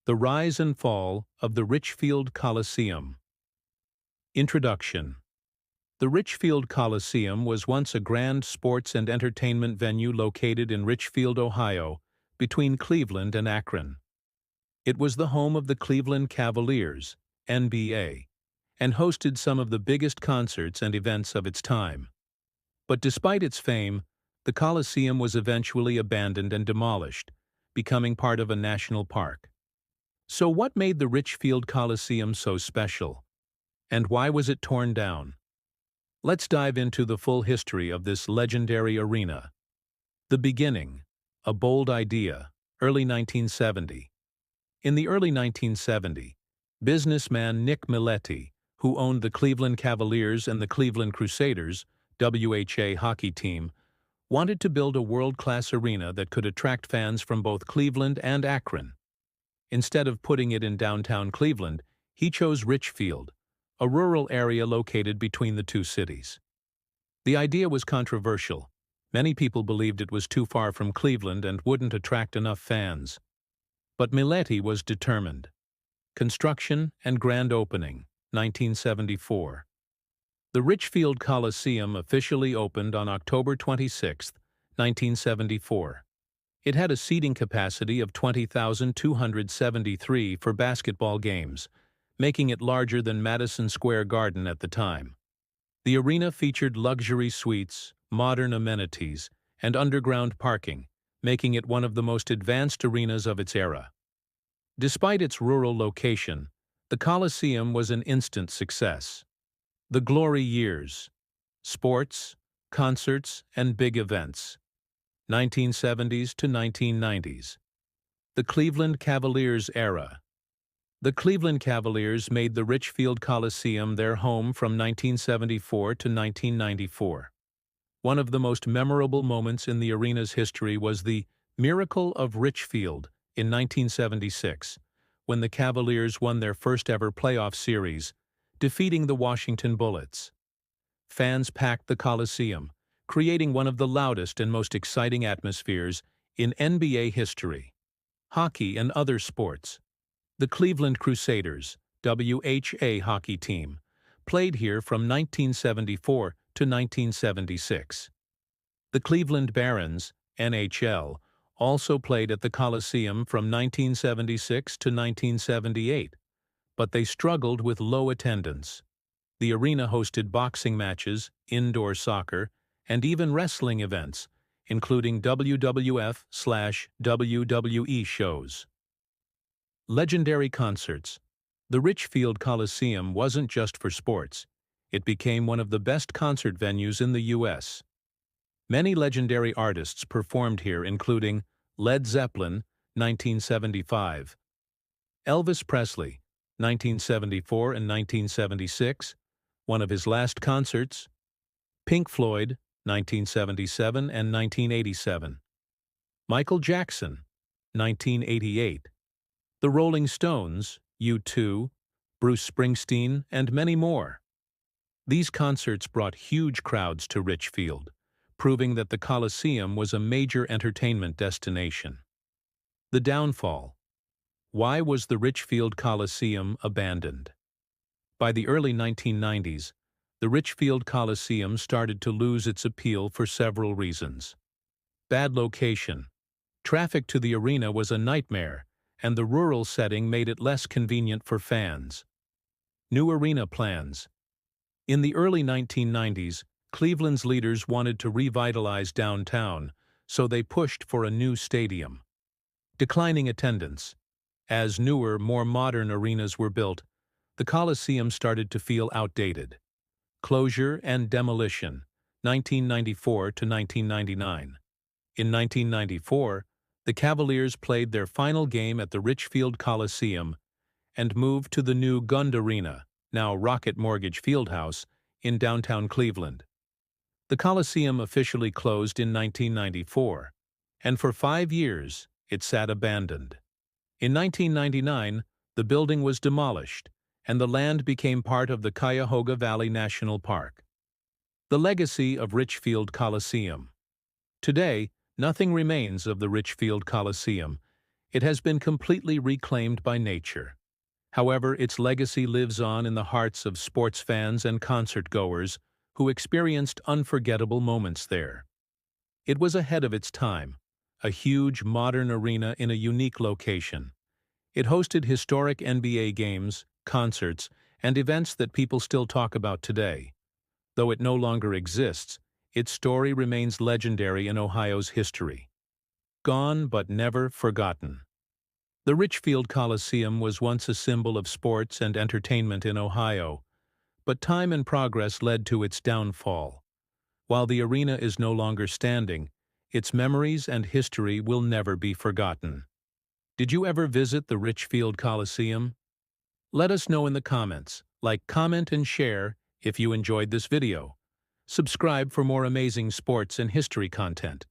The Rise and Fall of the Richfield Coliseum. Introduction. The Richfield Coliseum was once a grand sports and entertainment venue located in Richfield, Ohio, between Cleveland and Akron. It was the home of the Cleveland Cavaliers, NBA, and hosted some of the biggest concerts and events of its time. But despite its fame, the Coliseum was eventually abandoned and demolished, becoming part of a national park. So what made the Richfield Coliseum so special? And why was it torn down? Let's dive into the full history of this legendary arena. The beginning. A bold idea. Early 1970. In the early 1970s, businessman Nick Milletti, who owned the Cleveland Cavaliers and the Cleveland Crusaders, WHA hockey team, wanted to build a world-class arena that could attract fans from both Cleveland and Akron. Instead of putting it in downtown Cleveland, he chose Richfield, a rural area located between the two cities. The idea was controversial. Many people believed it was too far from Cleveland and wouldn't attract enough fans. But Milletti was determined. Construction and grand opening, 1974. The Richfield Coliseum officially opened on October 26, 1974. It had a seating capacity of 20,273 for basketball games, making it larger than Madison Square Garden at the time. The arena featured luxury suites, modern amenities, and underground parking, making it one of the most advanced arenas of its era. Despite its rural location, the Coliseum was an instant success. The glory years. Sports, concerts, and big events. 1970s to 1990s. The Cleveland Cavaliers era. The Cleveland Cavaliers made the Richfield Coliseum their home from 1974 to 1994. One of the most memorable moments in the arena's history was the Miracle of Richfield in 1976, when the Cavaliers won their first-ever playoff series, defeating the Washington Bullets. Fans packed the Coliseum, creating one of the loudest and most exciting atmospheres in NBA history. Hockey and other sports. The Cleveland Crusaders, WHA hockey team, played here from 1974 to 1976. The Cleveland Barons, NHL, also played at the Coliseum from 1976 to 1978, but they struggled with low attendance. The arena hosted boxing matches, indoor soccer, and even wrestling events, including WWF/WWE shows. Legendary concerts. The Richfield Coliseum wasn't just for sports. It became one of the best concert venues in the U.S. Many legendary artists performed here, including Led Zeppelin, 1975, Elvis Presley, 1974 and 1976, one of his last concerts, Pink Floyd, 1977 and 1987, Michael Jackson, 1988, The Rolling Stones, U2, Bruce Springsteen, and many more. These concerts brought huge crowds to Richfield, proving that the Coliseum was a major entertainment destination. The downfall. Why was the Richfield Coliseum abandoned? By the early 1990s, the Richfield Coliseum started to lose its appeal for several reasons. Bad location. Traffic to the arena was a nightmare, and the rural setting made it less convenient for fans. New arena plans. In the early 1990s, Cleveland's leaders wanted to revitalize downtown, so they pushed for a new stadium. Declining attendance. As newer, more modern arenas were built, the Coliseum started to feel outdated. Closure and demolition, 1994 to 1999. In 1994, the Cavaliers played their final game at the Richfield Coliseum and moved to the new Gund Arena, now Rocket Mortgage Fieldhouse, in downtown Cleveland. The Coliseum officially closed in 1994, and for 5 years it sat abandoned. In 1999, the building was demolished, and the land became part of the Cuyahoga Valley National Park. The legacy of Richfield Coliseum. Today, nothing remains of the Richfield Coliseum, It has been completely reclaimed by nature. However, its legacy lives on in the hearts of sports fans and concert-goers who experienced unforgettable moments there. It was ahead of its time, a huge modern arena in a unique location. It hosted historic NBA games, concerts, and events that people still talk about today. Though it no longer exists, its story remains legendary in Ohio's history. Gone but never forgotten. The Richfield Coliseum was once a symbol of sports and entertainment in Ohio, but time and progress led to its downfall. While the arena is no longer standing, its memories and history will never be forgotten. Did you ever visit the Richfield Coliseum? Let us know in the comments. Like, comment, and share if you enjoyed this video. Subscribe for more amazing sports and history content.